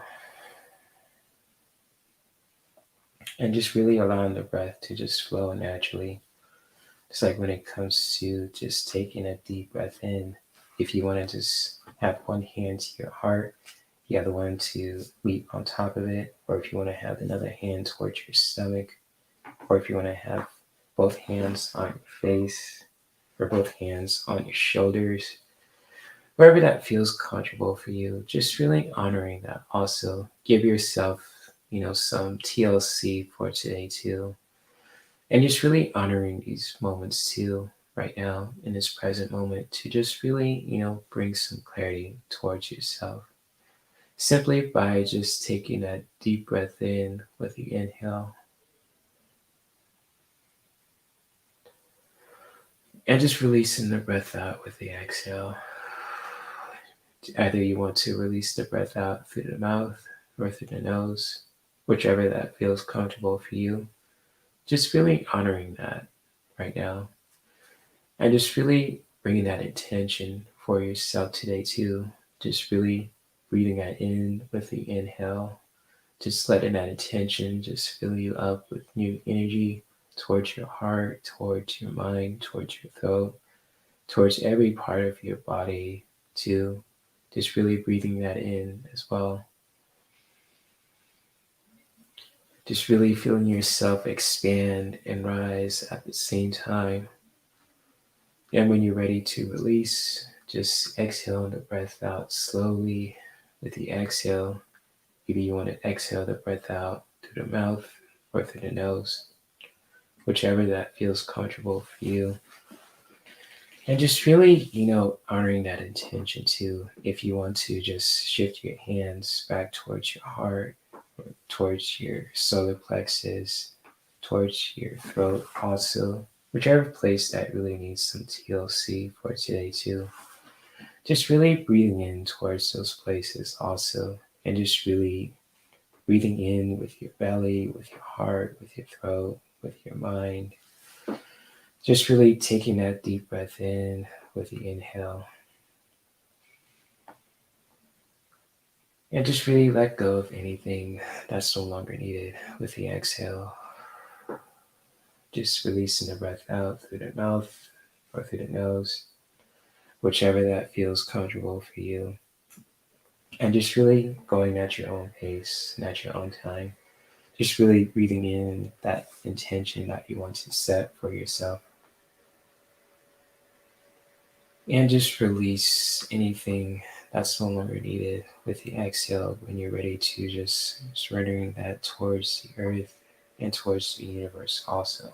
And just really allowing the breath to just flow naturally. It's like when it comes to just taking a deep breath in, if you want to just have one hand to your heart, the other one to leap on top of it, or if you want to have another hand towards your stomach, or if you want to have both hands on your face, or both hands on your shoulders, wherever that feels comfortable for you, just really honoring that. Also, give yourself, some TLC for today too. And just really honoring these moments too, right now, in this present moment, to just really, bring some clarity towards yourself. Simply by just taking that deep breath in with the inhale and just releasing the breath out with the exhale. Either you want to release the breath out through the mouth or through the nose, whichever that feels comfortable for you. Just really honoring that right now. And just really bringing that intention for yourself today, too. Just really breathing that in with the inhale. Just letting that intention just fill you up with new energy towards your heart, towards your mind, towards your throat, towards every part of your body, too. Just really breathing that in as well. Just really feeling yourself expand and rise at the same time. And when you're ready to release, just exhale the breath out slowly with the exhale. Either you want to exhale the breath out through the mouth or through the nose, whichever that feels comfortable for you. And just really, honoring that intention too. If you want to just shift your hands back towards your heart, or towards your solar plexus, towards your throat also, whichever place that really needs some TLC for today too. Just really breathing in towards those places also, and just really breathing in with your belly, with your heart, with your throat, with your mind. Just really taking that deep breath in with the inhale. And just really let go of anything that's no longer needed with the exhale. Just releasing the breath out through the mouth or through the nose, whichever that feels comfortable for you. And just really going at your own pace and at your own time. Just really breathing in that intention that you want to set for yourself. And just release anything that's no longer needed with the exhale when you're ready to just surrendering that towards the earth and towards the universe also.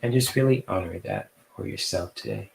And just really honor that for yourself today.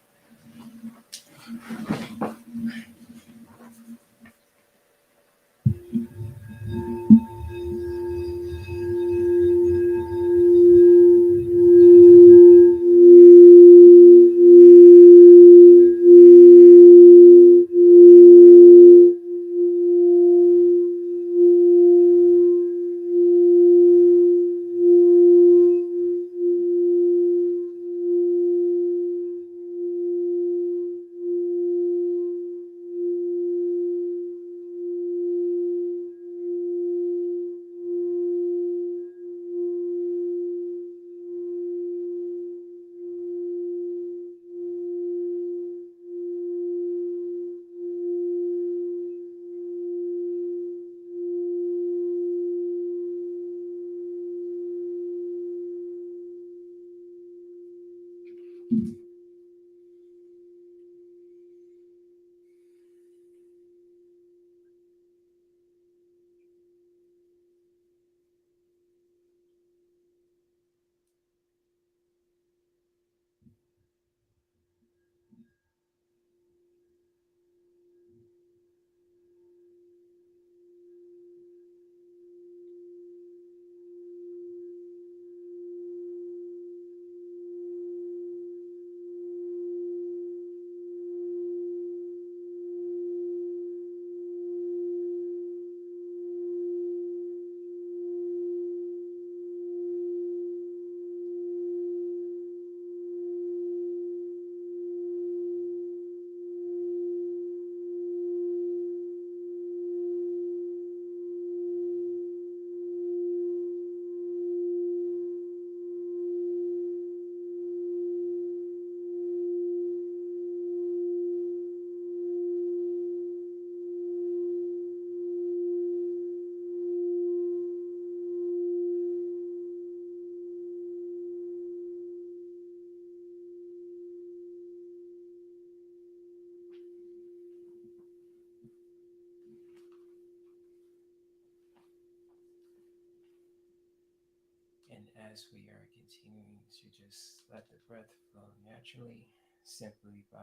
And as we are continuing to just let the breath flow naturally, simply by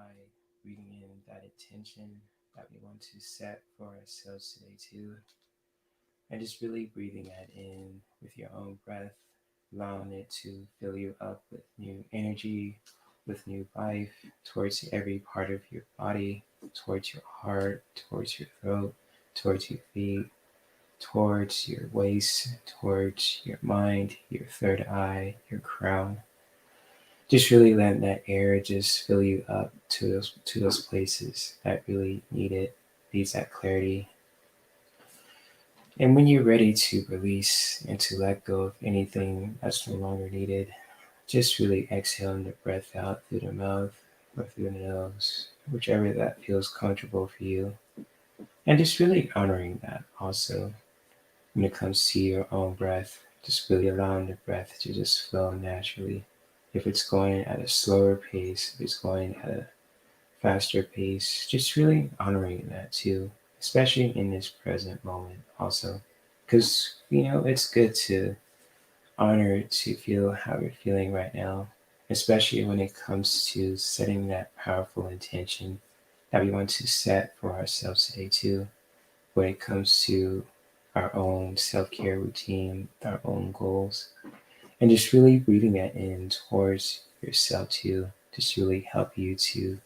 breathing in that intention that we want to set for ourselves today, too, and just really breathing that in with your own breath, allowing it to fill you up with new energy, with new life towards every part of your body, towards your heart, towards your throat, towards your feet, towards your waist, towards your mind, your third eye, your crown. Just really letting that air just fill you up to those places that really need it, needs that clarity. And when you're ready to release and to let go of anything that's no longer needed, just really exhaling the breath out through the mouth or through the nose, whichever that feels comfortable for you. And just really honoring that also when it comes to your own breath, just really allowing the breath to just flow naturally. If it's going at a slower pace, if it's going at a faster pace, just really honoring that too, especially in this present moment also. Because, it's good to honor to feel how you're feeling right now, especially when it comes to setting that powerful intention that we want to set for ourselves today too, when it comes to our own self-care routine, our own goals, and just really breathing that in towards yourself too, just really help you to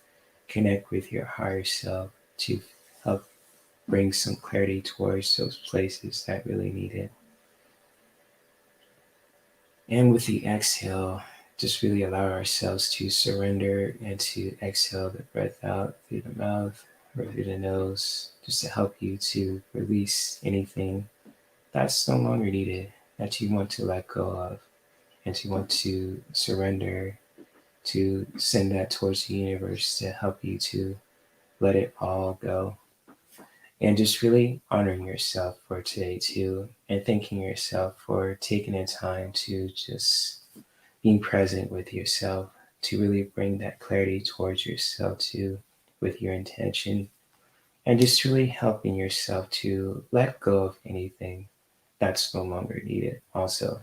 connect with your higher self, to help bring some clarity towards those places that really need it. And with the exhale, just really allow ourselves to surrender and to exhale the breath out through the mouth or through the nose, just to help you to release anything that's no longer needed, that you want to let go of, and you want to surrender, to send that towards the universe to help you to let it all go. And just really honoring yourself for today too, and thanking yourself for taking the time to just being present with yourself, to really bring that clarity towards yourself too, with your intention, and just really helping yourself to let go of anything that's no longer needed also.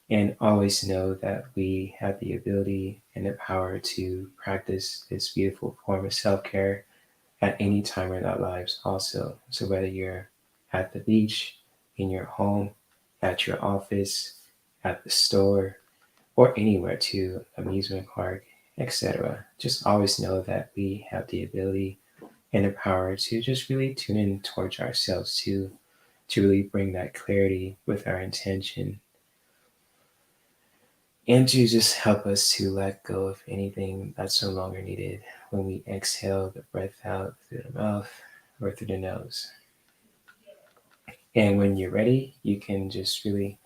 And always know that we have the ability and the power to practice this beautiful form of self-care at any time in our lives also. So whether you're at the beach, in your home, at your office, at the store, or anywhere to amusement park, etc. Just always know that we have the ability and the power to just really tune in towards ourselves to really bring that clarity with our intention and to just help us to let go of anything that's no longer needed when we exhale the breath out through the mouth or through the nose. And when you're ready, you can just really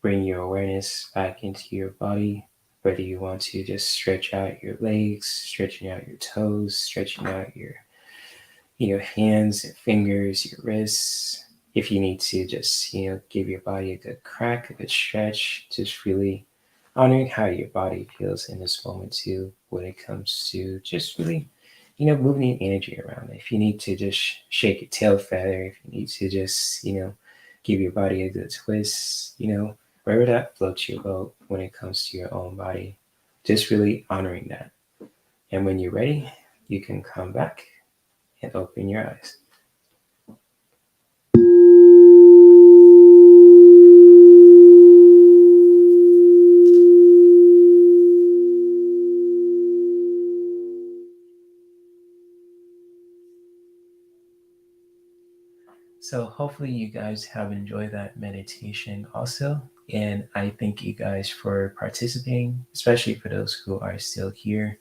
bring your awareness back into your body, whether you want to just stretch out your legs, stretching out your toes, stretching out your hands and fingers, your wrists. If you need to just, give your body a good crack, a good stretch, just really honoring how your body feels in this moment too, when it comes to just really, moving your energy around. If you need to just shake your tail feather, if you need to just, give your body a good twist, wherever that floats your boat when it comes to your own body, just really honoring that. And when you're ready, you can come back and open your eyes. So hopefully you guys have enjoyed that meditation also. And I thank you guys for participating, especially for those who are still here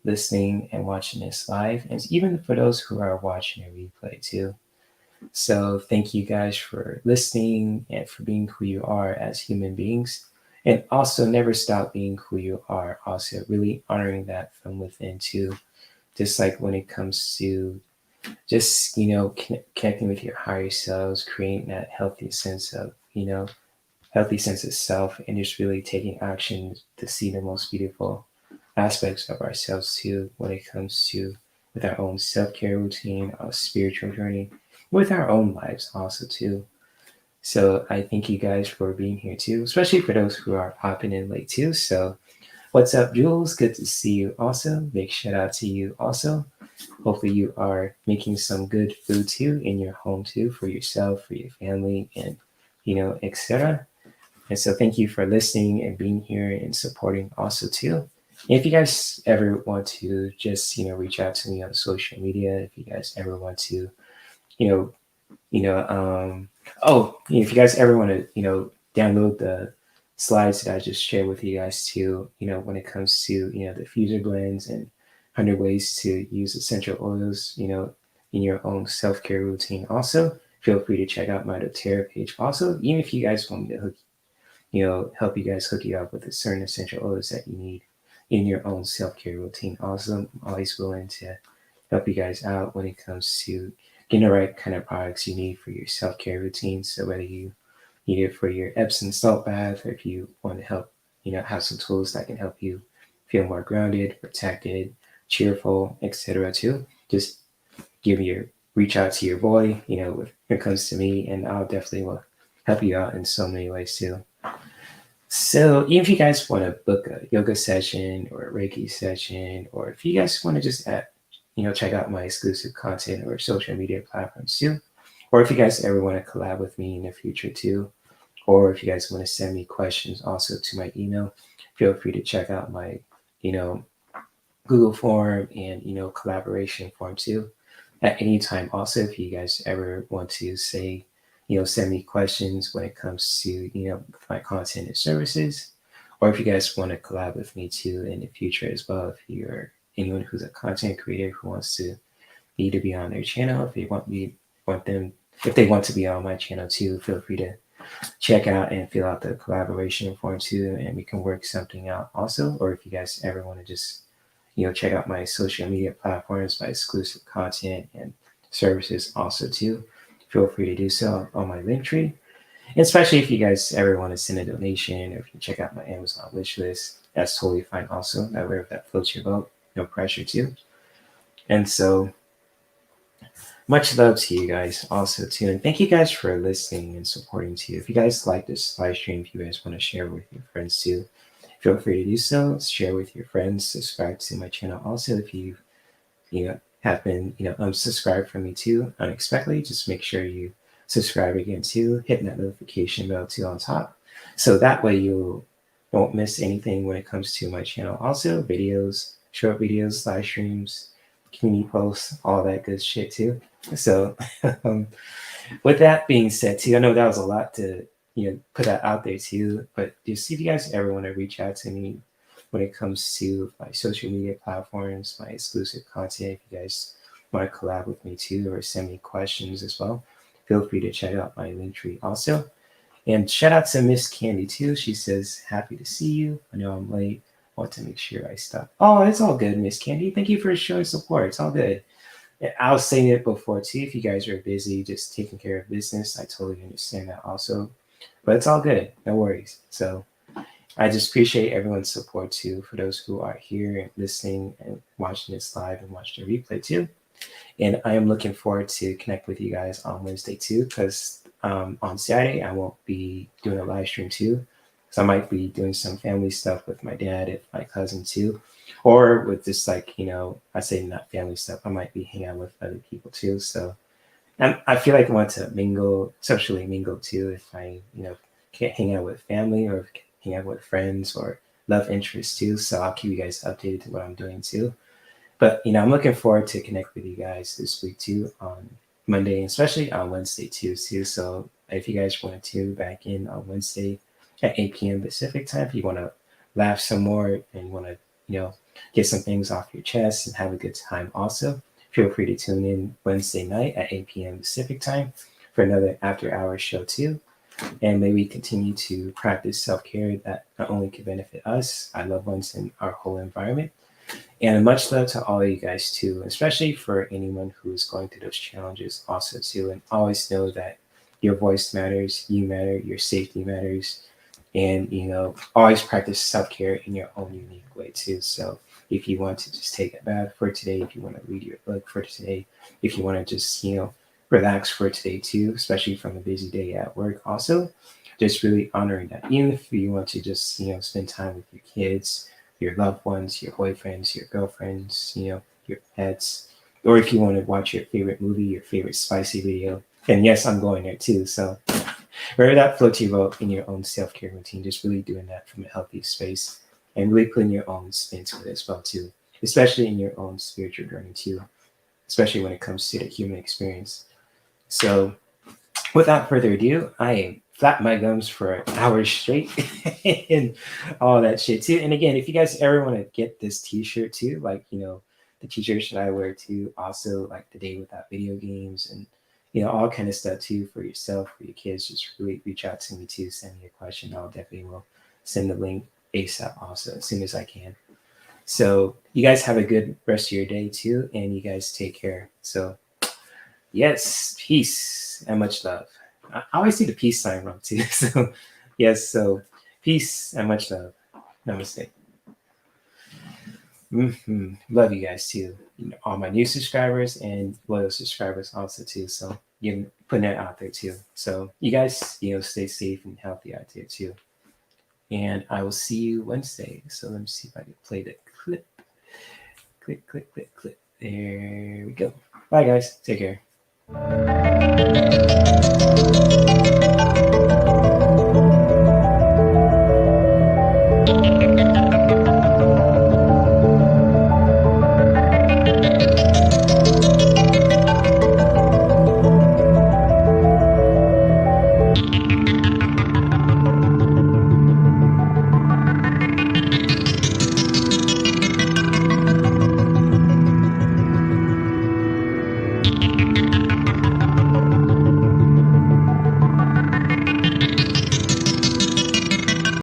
listening and watching this live, and even for those who are watching a replay too. So thank you guys for listening and for being who you are as human beings. And also never stop being who you are. Also really honoring that from within too. Just like when it comes to just connecting with your higher selves, creating that healthy sense of self, and just really taking action to see the most beautiful aspects of ourselves too when it comes to with our own self-care routine, our spiritual journey, with our own lives also too. So I thank you guys for being here too, especially for those who are popping in late too. So what's up, Jules? Good to see you also. Big shout out to you also. Hopefully you are making some good food too in your home too for yourself, for your family, and etc. And so thank you for listening and being here and supporting also too. And if you guys ever want to just reach out to me on social media, if you guys ever want to you know you know oh, if you guys ever want to download the slides that I just shared with you guys too, when it comes to the fusion blends and 100 ways to use essential oils, in your own self-care routine also, feel free to check out my doTERRA page also. Even if you guys want me to help you guys hook you up with a certain essential oils that you need in your own self-care routine. Also, I'm always willing to help you guys out when it comes to getting the right kind of products you need for your self-care routine. So whether you need it for your Epsom salt bath, or if you want to help, have some tools that can help you feel more grounded, protected, cheerful, etc. too, just give your reach out to your boy, when it comes to me, and I'll definitely will help you out in so many ways too. So if you guys want to book a yoga session or a Reiki session, or if you guys want to just check out my exclusive content or social media platforms too, or if you guys ever want to collab with me in the future too, or if you guys want to send me questions also to my email, feel free to check out my, you know, Google form and, collaboration form too at any time. Also, if you guys ever want to say, send me questions when it comes to, my content and services, or if you guys want to collab with me too in the future as well, if you're anyone who's a content creator who wants to me to be on their channel, if they want them, if they want to be on my channel too, feel free to check out and fill out the collaboration form too, and we can work something out also. Or if you guys ever want to just check out my social media platforms, my exclusive content and services also too, feel free to do so on my Linktree. And especially if you guys ever want to send a donation, or if you check out my Amazon wish list, that's totally fine also. That way, if that floats your boat, no pressure too. And so much love to you guys also too. And thank you guys for listening and supporting too. If you guys like this live stream, if you guys want to share with your friends too, feel free to do so. Share with your friends. Subscribe to my channel also if you have been unsubscribed from me too unexpectedly. Just make sure you subscribe again too. Hit that notification bell too on top, so that way you won't miss anything when it comes to my channel. Also, videos, short videos, live streams, community posts, all that good shit too. So, with that being said, too, I know that was a lot to put that out there too. But just if you guys ever want to reach out to me when it comes to my social media platforms, my exclusive content, if you guys want to collab with me too, or send me questions as well, feel free to check out my Linktree also. And shout out to Miss Candy too. She says, "Happy to see you. I know I'm late. Want to make sure I stop." Oh, it's all good, Miss Candy. Thank you for showing support. It's all good. I was saying it before too. If you guys are busy, just taking care of business, I totally understand that also. But it's all good. No worries. So, I just appreciate everyone's support too. For those who are here and listening and watching this live and watching the replay too. And I am looking forward to connect with you guys on Wednesday too, because on Saturday I won't be doing a live stream too. So I might be doing some family stuff with my dad and my cousin too, or with just like I say not family stuff. I might be hanging out with other people too. So I feel like I want to mingle, socially mingle too. If I can't hang out with family or hang out with friends or love interests too. So I'll keep you guys updated to what I'm doing too. But I'm looking forward to connect with you guys this week too on Monday, and especially on Wednesday too. So if you guys want to tune back in on Wednesday at 8 p.m. Pacific time, if you want to laugh some more and want to get some things off your chest and have a good time, also feel free to tune in Wednesday night at 8 p.m. Pacific time for another after hours show too. And may we continue to practice self-care that not only can benefit us, our loved ones, and our whole environment. And much love to all of you guys too, especially for anyone who is going through those challenges also too. And always know that your voice matters, you matter, your safety matters. And always practice self-care in your own unique way too. So if you want to just take a bath for today, if you want to read your book for today, if you want to just relax for today too, especially from a busy day at work also, just really honoring that. Even if you want to just spend time with your kids, your loved ones, your boyfriends, your girlfriends, your pets, or if you want to watch your favorite movie, your favorite spicy video, and yes, I'm going there too. So wherever that floats your boat in your own self-care routine, just really doing that from a healthy space and really putting your own spin to it as well too, especially in your own spiritual journey too, especially when it comes to the human experience. So without further ado, I flap my gums for hours straight and all that shit too. And again, if you guys ever want to get this t-shirt too, like the t-shirts that I wear too, also like the day without video games and all kind of stuff too for yourself, for your kids, just really reach out to me too, send me a question. I'll definitely will send the link ASAP also as soon as I can. So you guys have a good rest of your day too, and you guys take care. So yes, peace and much love. I always see the peace sign wrong too. So yes, so peace and much love. Namaste. Love you guys too. All my new subscribers and loyal subscribers also too. So putting that out there too. So you guys, stay safe and healthy out there too. And I will see you Wednesday. So let me see if I can play the clip. Click, click, click, click. There we go. Bye guys. Take care.